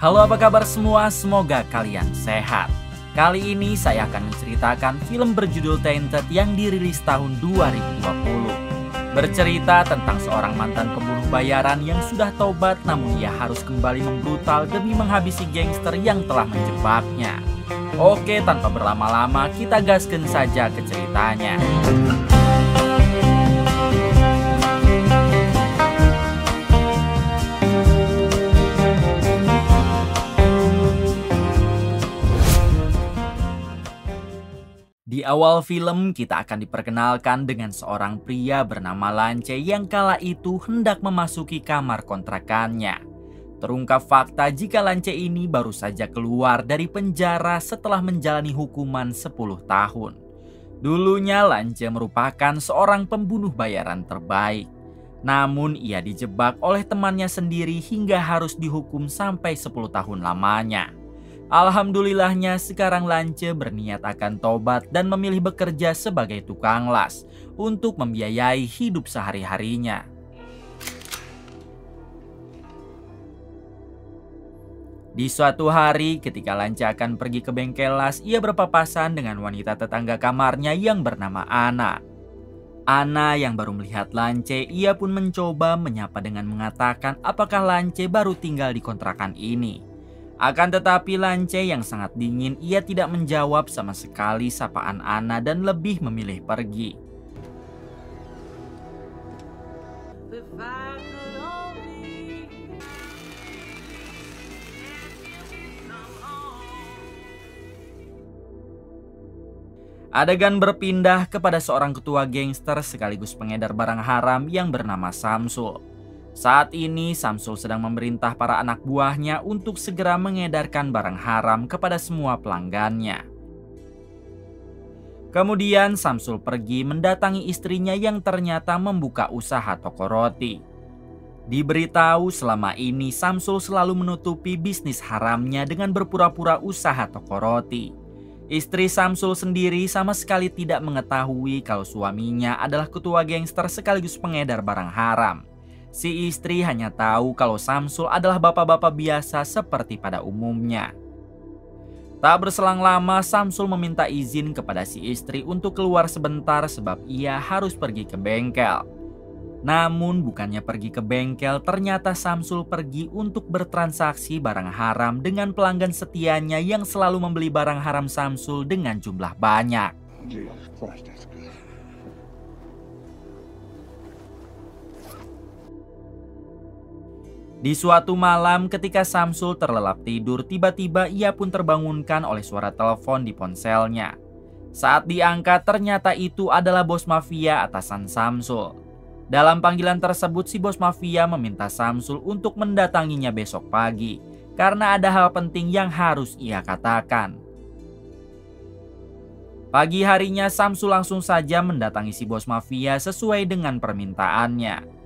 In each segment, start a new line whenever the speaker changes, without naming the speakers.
Halo, apa kabar semua? Semoga kalian sehat. Kali ini saya akan menceritakan film berjudul Tainted yang dirilis tahun 2020. Bercerita tentang seorang mantan pembunuh bayaran yang sudah tobat namun ia harus kembali membrutal demi menghabisi gangster yang telah menjebaknya. Oke, tanpa berlama-lama kita gaskan saja ke ceritanya. Di awal film kita akan diperkenalkan dengan seorang pria bernama Lance yang kala itu hendak memasuki kamar kontrakannya. Terungkap fakta jika Lance ini baru saja keluar dari penjara setelah menjalani hukuman 10 tahun. Dulunya Lance merupakan seorang pembunuh bayaran terbaik. Namun ia dijebak oleh temannya sendiri hingga harus dihukum sampai 10 tahun lamanya. Alhamdulillahnya sekarang Lance berniat akan tobat dan memilih bekerja sebagai tukang las untuk membiayai hidup sehari-harinya. Di suatu hari ketika Lance akan pergi ke bengkel las, ia berpapasan dengan wanita tetangga kamarnya yang bernama Ana. Ana yang baru melihat Lance, ia pun mencoba menyapa dengan mengatakan apakah Lance baru tinggal di kontrakan ini. Akan tetapi Lance yang sangat dingin, ia tidak menjawab sama sekali sapaan Ana dan lebih memilih pergi. Adegan berpindah kepada seorang ketua gangster sekaligus pengedar barang haram yang bernama Samsul. Saat ini Samsul sedang memerintah para anak buahnya untuk segera mengedarkan barang haram kepada semua pelanggannya. Kemudian Samsul pergi mendatangi istrinya yang ternyata membuka usaha toko roti. Diberitahu selama ini Samsul selalu menutupi bisnis haramnya dengan berpura-pura usaha toko roti. Istri Samsul sendiri sama sekali tidak mengetahui kalau suaminya adalah ketua gangster sekaligus pengedar barang haram. Si istri hanya tahu kalau Samsul adalah bapak-bapak biasa seperti pada umumnya. Tak berselang lama Samsul meminta izin kepada si istri untuk keluar sebentar sebab ia harus pergi ke bengkel. Namun bukannya pergi ke bengkel, ternyata Samsul pergi untuk bertransaksi barang haram dengan pelanggan setianya yang selalu membeli barang haram Samsul dengan jumlah banyak. Di suatu malam ketika Samsul terlelap tidur, tiba-tiba ia pun terbangunkan oleh suara telepon di ponselnya. Saat diangkat ternyata itu adalah bos mafia atasan Samsul. Dalam panggilan tersebut si bos mafia meminta Samsul untuk mendatanginya besok pagi karena ada hal penting yang harus ia katakan. Pagi harinya Samsul langsung saja mendatangi si bos mafia sesuai dengan permintaannya.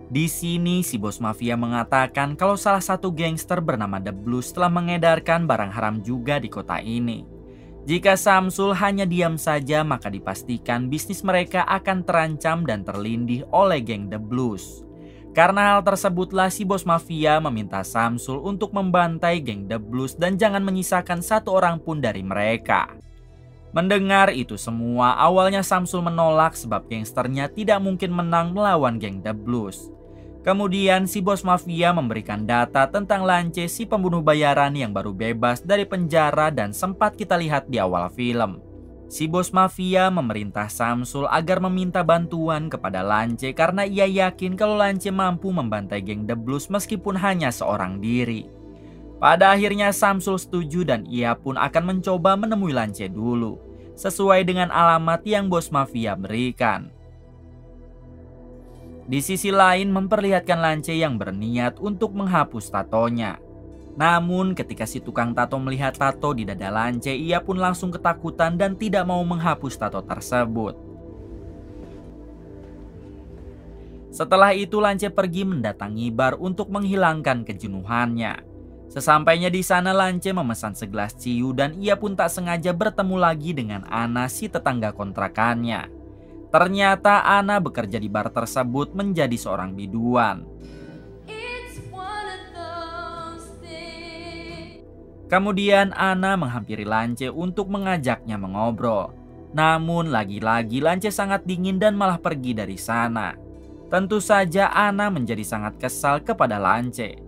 Di sini si bos mafia mengatakan kalau salah satu gangster bernama The Blues telah mengedarkan barang haram juga di kota ini. Jika Samsul hanya diam saja maka dipastikan bisnis mereka akan terancam dan terlindih oleh geng The Blues. Karena hal tersebutlah si bos mafia meminta Samsul untuk membantai geng The Blues dan jangan menyisakan satu orang pun dari mereka. Mendengar itu semua, awalnya Samsul menolak sebab gangsternya tidak mungkin menang melawan geng The Blues. Kemudian si bos mafia memberikan data tentang Lance, si pembunuh bayaran yang baru bebas dari penjara dan sempat kita lihat di awal film. Si bos mafia memerintah Samsul agar meminta bantuan kepada Lance karena ia yakin kalau Lance mampu membantai geng The Blues meskipun hanya seorang diri. Pada akhirnya Samsul setuju dan ia pun akan mencoba menemui Lance dulu, sesuai dengan alamat yang bos mafia berikan. Di sisi lain memperlihatkan Lance yang berniat untuk menghapus tatonya. Namun ketika si tukang tato melihat tato di dada Lance, ia pun langsung ketakutan dan tidak mau menghapus tato tersebut. Setelah itu Lance pergi mendatangi bar untuk menghilangkan kejenuhannya. Sesampainya di sana Lance memesan segelas ciu dan ia pun tak sengaja bertemu lagi dengan Ana, si tetangga kontrakannya. Ternyata Ana bekerja di bar tersebut menjadi seorang biduan. Kemudian Ana menghampiri Lance untuk mengajaknya mengobrol. Namun lagi-lagi Lance sangat dingin dan malah pergi dari sana. Tentu saja Ana menjadi sangat kesal kepada Lance.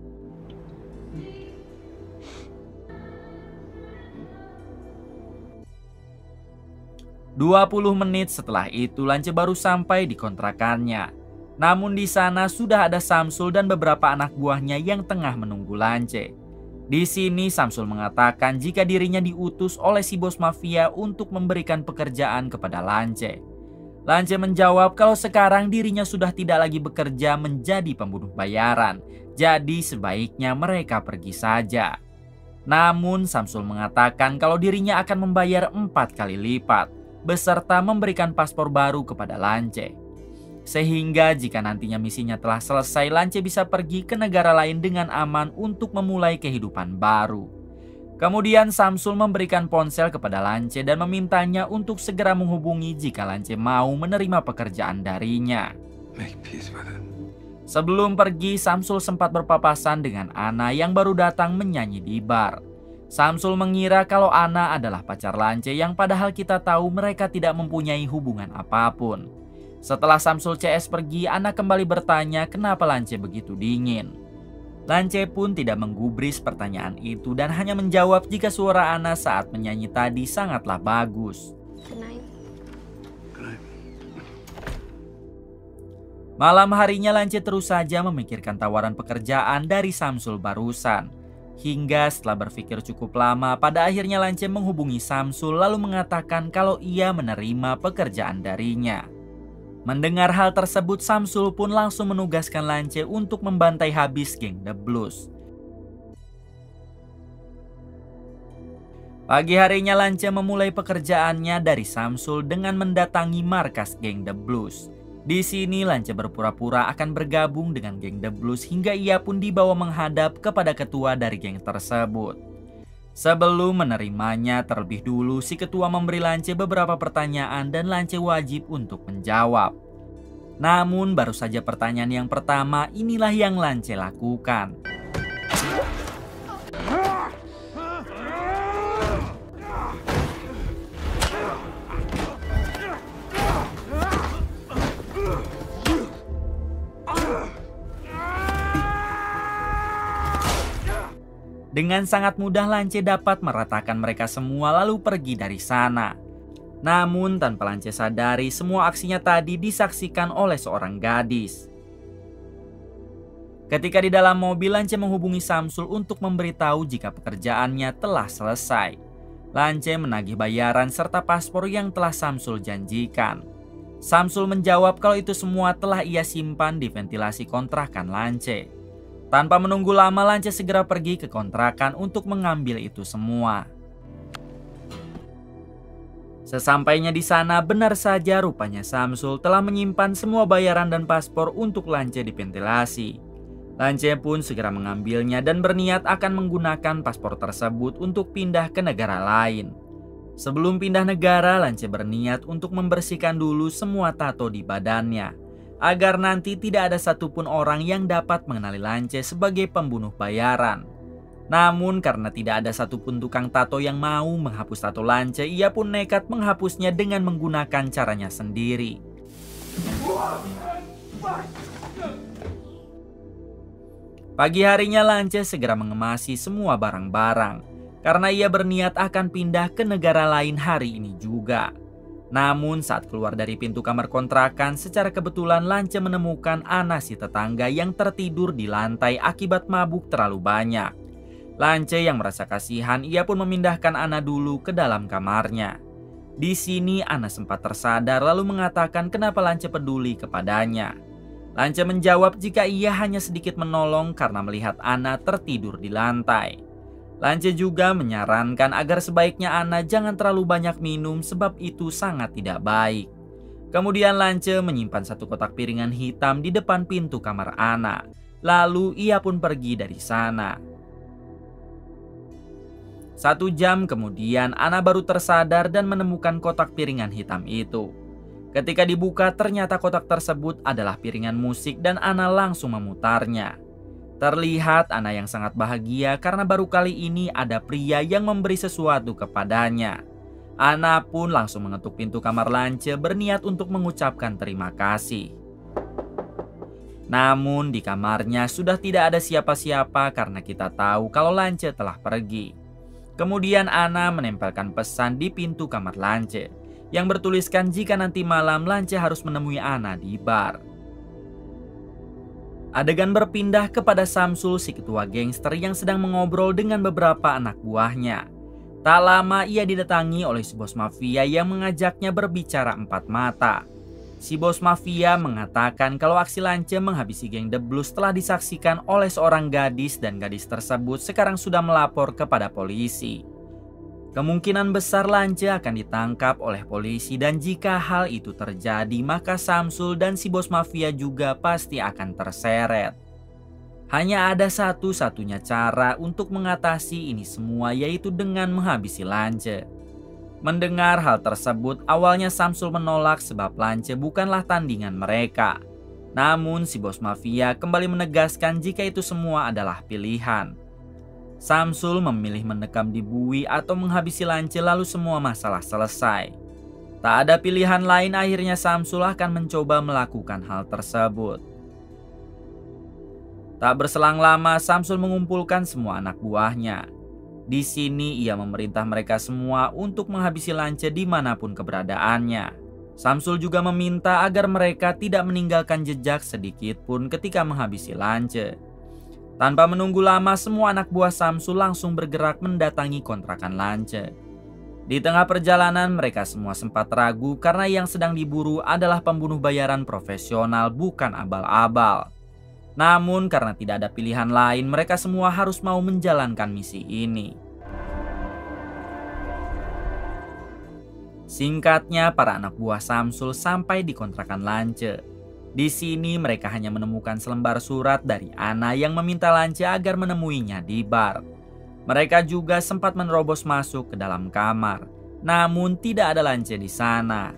20 menit setelah itu Lance baru sampai di kontrakannya. Namun di sana sudah ada Samsul dan beberapa anak buahnya yang tengah menunggu Lance. Di sini Samsul mengatakan jika dirinya diutus oleh si bos mafia untuk memberikan pekerjaan kepada Lance. Lance menjawab kalau sekarang dirinya sudah tidak lagi bekerja menjadi pembunuh bayaran. Jadi sebaiknya mereka pergi saja. Namun Samsul mengatakan kalau dirinya akan membayar 4 kali lipat, beserta memberikan paspor baru kepada Lance. Sehingga jika nantinya misinya telah selesai, Lance bisa pergi ke negara lain dengan aman untuk memulai kehidupan baru. Kemudian Samsul memberikan ponsel kepada Lance dan memintanya untuk segera menghubungi jika Lance mau menerima pekerjaan darinya. Sebelum pergi, Samsul sempat berpapasan dengan Ana yang baru datang menyanyi di bar. Samsul mengira kalau Ana adalah pacar Lance yang padahal kita tahu mereka tidak mempunyai hubungan apapun. Setelah Samsul CS pergi, Ana kembali bertanya kenapa Lance begitu dingin. Lance pun tidak menggubris pertanyaan itu dan hanya menjawab jika suara Ana saat menyanyi tadi sangatlah bagus. Malam harinya Lance terus saja memikirkan tawaran pekerjaan dari Samsul barusan. Hingga setelah berpikir cukup lama, pada akhirnya Lance menghubungi Samsul lalu mengatakan kalau ia menerima pekerjaan darinya. Mendengar hal tersebut, Samsul pun langsung menugaskan Lance untuk membantai habis geng The Blues. Pagi harinya Lance memulai pekerjaannya dari Samsul dengan mendatangi markas geng The Blues. Di sini Lance berpura-pura akan bergabung dengan geng The Blues hingga ia pun dibawa menghadap kepada ketua dari geng tersebut. Sebelum menerimanya, terlebih dulu si ketua memberi Lance beberapa pertanyaan dan Lance wajib untuk menjawab. Namun baru saja pertanyaan yang pertama inilah yang Lance lakukan. Dengan sangat mudah Lance dapat meratakan mereka semua lalu pergi dari sana. Namun tanpa Lance sadari semua aksinya tadi disaksikan oleh seorang gadis. Ketika di dalam mobil, Lance menghubungi Samsul untuk memberitahu jika pekerjaannya telah selesai. Lance menagih bayaran serta paspor yang telah Samsul janjikan. Samsul menjawab kalau itu semua telah ia simpan di ventilasi kontrakan Lance. Tanpa menunggu lama, Lance segera pergi ke kontrakan untuk mengambil itu semua. Sesampainya di sana, benar saja rupanya Samsul telah menyimpan semua bayaran dan paspor untuk Lance di ventilasi. Lance pun segera mengambilnya dan berniat akan menggunakan paspor tersebut untuk pindah ke negara lain. Sebelum pindah negara, Lance berniat untuk membersihkan dulu semua tato di badannya, agar nanti tidak ada satupun orang yang dapat mengenali Lance sebagai pembunuh bayaran. Namun karena tidak ada satupun tukang tato yang mau menghapus tato Lance, ia pun nekat menghapusnya dengan menggunakan caranya sendiri. Pagi harinya Lance segera mengemasi semua barang-barang, karena ia berniat akan pindah ke negara lain hari ini juga. Namun saat keluar dari pintu kamar kontrakan, secara kebetulan Lance menemukan Ana si tetangga yang tertidur di lantai akibat mabuk terlalu banyak. Lance yang merasa kasihan, ia pun memindahkan Ana dulu ke dalam kamarnya. Di sini Ana sempat tersadar lalu mengatakan kenapa Lance peduli kepadanya. Lance menjawab jika ia hanya sedikit menolong karena melihat Ana tertidur di lantai. Lance juga menyarankan agar sebaiknya Ana jangan terlalu banyak minum sebab itu sangat tidak baik. Kemudian Lance menyimpan satu kotak piringan hitam di depan pintu kamar Ana. Lalu ia pun pergi dari sana. 1 jam kemudian Ana baru tersadar dan menemukan kotak piringan hitam itu. Ketika dibuka ternyata kotak tersebut adalah piringan musik dan Ana langsung memutarnya. Terlihat Ana yang sangat bahagia karena baru kali ini ada pria yang memberi sesuatu kepadanya. Ana pun langsung mengetuk pintu kamar Lance berniat untuk mengucapkan terima kasih. Namun di kamarnya sudah tidak ada siapa-siapa karena kita tahu kalau Lance telah pergi. Kemudian Ana menempelkan pesan di pintu kamar Lance yang bertuliskan jika nanti malam Lance harus menemui Ana di bar. Adegan berpindah kepada Samsul, si ketua gangster yang sedang mengobrol dengan beberapa anak buahnya. Tak lama ia didatangi oleh si bos mafia yang mengajaknya berbicara empat mata. Si bos mafia mengatakan kalau aksi Lance menghabisi geng The Blues telah disaksikan oleh seorang gadis dan gadis tersebut sekarang sudah melapor kepada polisi. Kemungkinan besar Lance akan ditangkap oleh polisi dan jika hal itu terjadi maka Samsul dan si bos mafia juga pasti akan terseret. Hanya ada satu-satunya cara untuk mengatasi ini semua yaitu dengan menghabisi Lance. Mendengar hal tersebut awalnya Samsul menolak sebab Lance bukanlah tandingan mereka. Namun si bos mafia kembali menegaskan jika itu semua adalah pilihan. Samsul memilih mendekam di bui atau menghabisi Lance lalu semua masalah selesai. Tak ada pilihan lain akhirnya Samsul akan mencoba melakukan hal tersebut. Tak berselang lama Samsul mengumpulkan semua anak buahnya. Di sini ia memerintah mereka semua untuk menghabisi Lance dimanapun keberadaannya. Samsul juga meminta agar mereka tidak meninggalkan jejak sedikit pun ketika menghabisi Lance. Tanpa menunggu lama, semua anak buah Samsul langsung bergerak mendatangi kontrakan Lance. Di tengah perjalanan, mereka semua sempat ragu karena yang sedang diburu adalah pembunuh bayaran profesional, bukan abal-abal. Namun, karena tidak ada pilihan lain, mereka semua harus mau menjalankan misi ini. Singkatnya, para anak buah Samsul sampai di kontrakan Lance. Di sini mereka hanya menemukan selembar surat dari Ana yang meminta Lance agar menemuinya di bar. Mereka juga sempat menerobos masuk ke dalam kamar, namun tidak ada Lance di sana.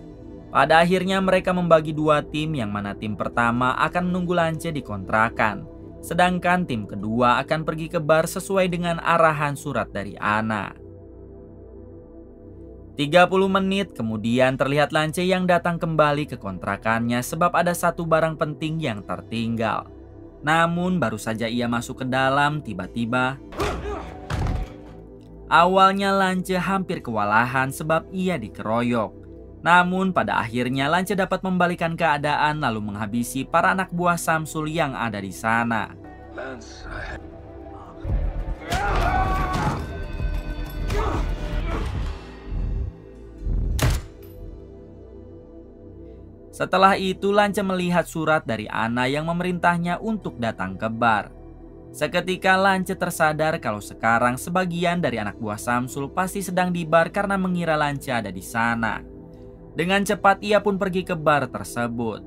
Pada akhirnya mereka membagi dua tim yang mana tim pertama akan menunggu Lance di kontrakan, sedangkan tim kedua akan pergi ke bar sesuai dengan arahan surat dari Ana. 30 menit kemudian terlihat Lance yang datang kembali ke kontrakannya sebab ada satu barang penting yang tertinggal. Namun baru saja ia masuk ke dalam tiba-tiba awalnya Lance hampir kewalahan sebab ia dikeroyok. Namun pada akhirnya Lance dapat membalikan keadaan lalu menghabisi para anak buah Samsul yang ada di sana. Setelah itu Lance melihat surat dari Ana yang memerintahnya untuk datang ke bar. Seketika Lance tersadar kalau sekarang sebagian dari anak buah Samsul pasti sedang di bar karena mengira Lance ada di sana. Dengan cepat ia pun pergi ke bar tersebut.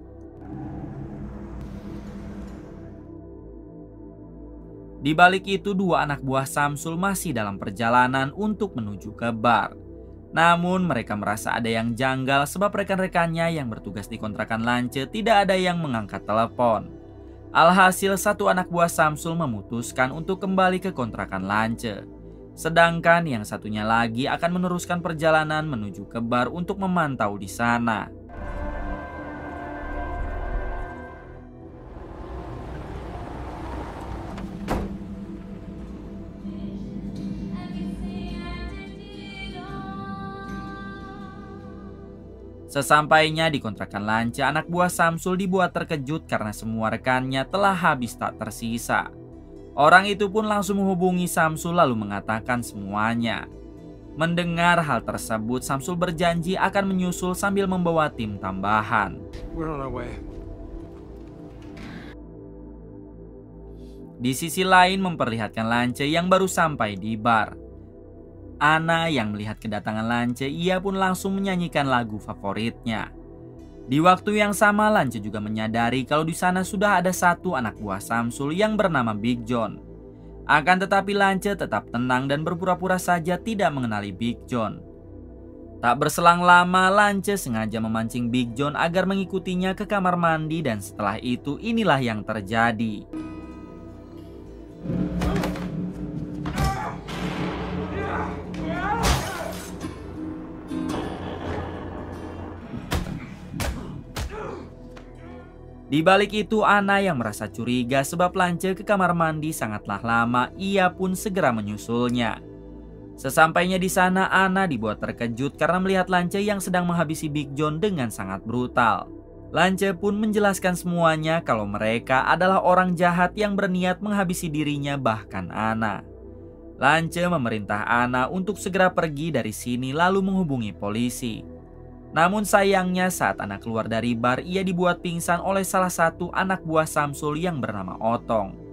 Di balik itu dua anak buah Samsul masih dalam perjalanan untuk menuju ke bar. Namun mereka merasa ada yang janggal sebab rekan-rekannya yang bertugas di kontrakan Lance tidak ada yang mengangkat telepon. Alhasil satu anak buah Samsul memutuskan untuk kembali ke kontrakan Lance. Sedangkan yang satunya lagi akan meneruskan perjalanan menuju ke bar untuk memantau di sana. Sesampainya di kontrakan Lance, anak buah Samsul dibuat terkejut karena semua rekannya telah habis tak tersisa. Orang itu pun langsung menghubungi Samsul lalu mengatakan semuanya. Mendengar hal tersebut, Samsul berjanji akan menyusul sambil membawa tim tambahan. Di sisi lain memperlihatkan Lance yang baru sampai di bar. Ana yang melihat kedatangan Lance, ia pun langsung menyanyikan lagu favoritnya. Di waktu yang sama Lance juga menyadari kalau di sana sudah ada satu anak buah Samsul yang bernama Big John. Akan tetapi Lance tetap tenang dan berpura-pura saja tidak mengenali Big John. Tak berselang lama Lance sengaja memancing Big John agar mengikutinya ke kamar mandi dan setelah itu inilah yang terjadi. Di balik itu Ana yang merasa curiga sebab Lance ke kamar mandi sangatlah lama, ia pun segera menyusulnya. Sesampainya di sana Ana dibuat terkejut karena melihat Lance yang sedang menghabisi Big John dengan sangat brutal. Lance pun menjelaskan semuanya kalau mereka adalah orang jahat yang berniat menghabisi dirinya bahkan Ana. Lance memerintah Ana untuk segera pergi dari sini lalu menghubungi polisi. Namun sayangnya saat Ana keluar dari bar, ia dibuat pingsan oleh salah satu anak buah Samsul yang bernama Otong.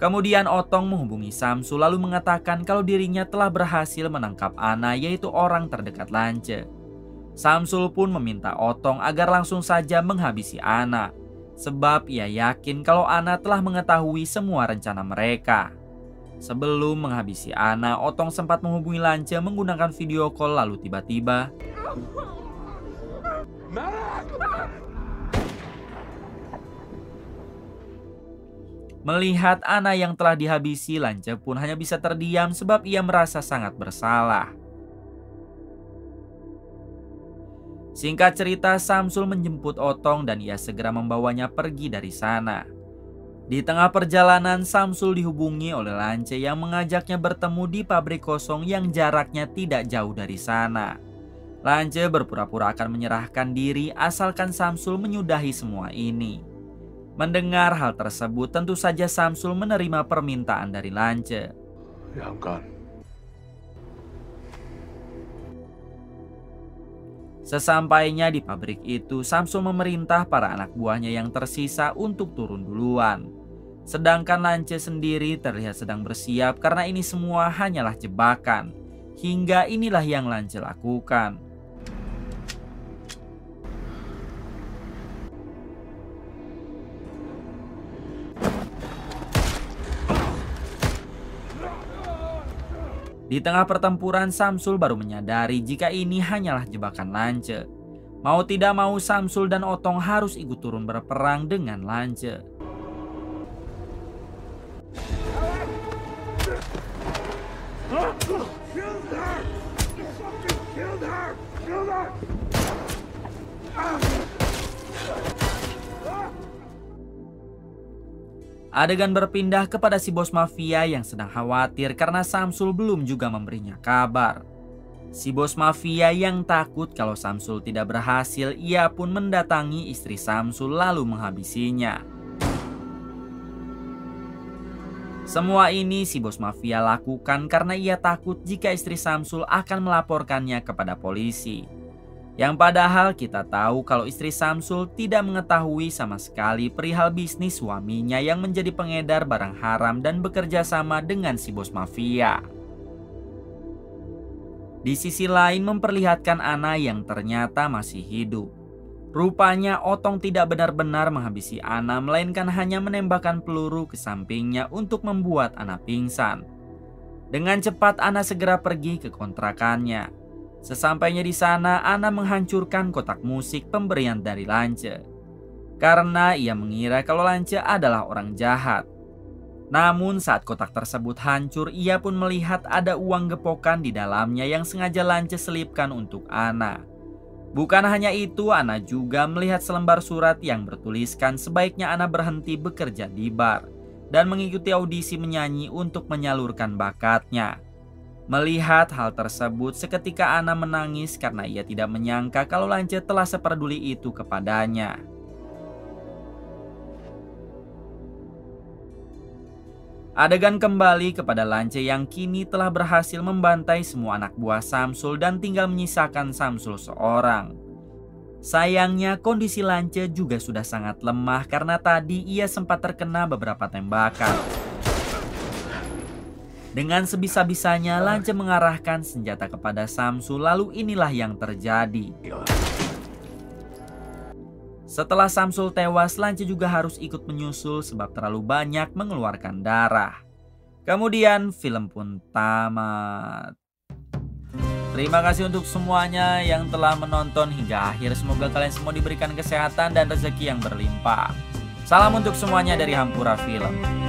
Kemudian Otong menghubungi Samsul lalu mengatakan kalau dirinya telah berhasil menangkap Ana, yaitu orang terdekat Lance. Samsul pun meminta Otong agar langsung saja menghabisi Ana, sebab ia yakin kalau Ana telah mengetahui semua rencana mereka. Sebelum menghabisi Ana, Otong sempat menghubungi Lance menggunakan video call lalu tiba-tiba melihat Ana yang telah dihabisi. Lance pun hanya bisa terdiam sebab ia merasa sangat bersalah. Singkat cerita, Samsul menjemput Otong dan ia segera membawanya pergi dari sana. Di tengah perjalanan, Samsul dihubungi oleh Lance yang mengajaknya bertemu di pabrik kosong yang jaraknya tidak jauh dari sana. Lance berpura-pura akan menyerahkan diri asalkan Samsul menyudahi semua ini. Mendengar hal tersebut, tentu saja Samsul menerima permintaan dari Lance.
Yeah, I'm gone.
Sesampainya di pabrik itu, Samsul memerintah para anak buahnya yang tersisa untuk turun duluan. Sedangkan Lance sendiri terlihat sedang bersiap karena ini semua hanyalah jebakan. Hingga inilah yang Lance lakukan. Di tengah pertempuran, Samsul baru menyadari jika ini hanyalah jebakan Lance. Mau tidak mau, Samsul dan Otong harus ikut turun berperang dengan Lance. Adegan berpindah kepada si bos mafia yang sedang khawatir karena Samsul belum juga memberinya kabar. Si bos mafia yang takut kalau Samsul tidak berhasil, ia pun mendatangi istri Samsul lalu menghabisinya. Semua ini si bos mafia lakukan karena ia takut jika istri Samsul akan melaporkannya kepada polisi. Yang padahal kita tahu kalau istri Samsul tidak mengetahui sama sekali perihal bisnis suaminya yang menjadi pengedar barang haram dan bekerja sama dengan si bos mafia. Di sisi lain memperlihatkan Ana yang ternyata masih hidup. Rupanya Otong tidak benar-benar menghabisi Ana, melainkan hanya menembakkan peluru ke sampingnya untuk membuat Ana pingsan. Dengan cepat Ana segera pergi ke kontrakannya. Sesampainya di sana, Ana menghancurkan kotak musik pemberian dari Lance. Karena ia mengira kalau Lance adalah orang jahat. Namun saat kotak tersebut hancur, ia pun melihat ada uang gepokan di dalamnya yang sengaja Lance selipkan untuk Ana. Bukan hanya itu, Ana juga melihat selembar surat yang bertuliskan sebaiknya Ana berhenti bekerja di bar dan mengikuti audisi menyanyi untuk menyalurkan bakatnya. Melihat hal tersebut, seketika Ana menangis karena ia tidak menyangka kalau Lance telah seperduli itu kepadanya. Adegan kembali kepada Lance yang kini telah berhasil membantai semua anak buah Samsul dan tinggal menyisakan Samsul seorang. Sayangnya kondisi Lance juga sudah sangat lemah karena tadi ia sempat terkena beberapa tembakan. Dengan sebisa-bisanya Lance mengarahkan senjata kepada Samsul, lalu inilah yang terjadi. Setelah Samsul tewas, Lance juga harus ikut menyusul sebab terlalu banyak mengeluarkan darah. Kemudian film pun tamat. Terima kasih untuk semuanya yang telah menonton hingga akhir. Semoga kalian semua diberikan kesehatan dan rezeki yang berlimpah. Salam untuk semuanya dari Hampura Film.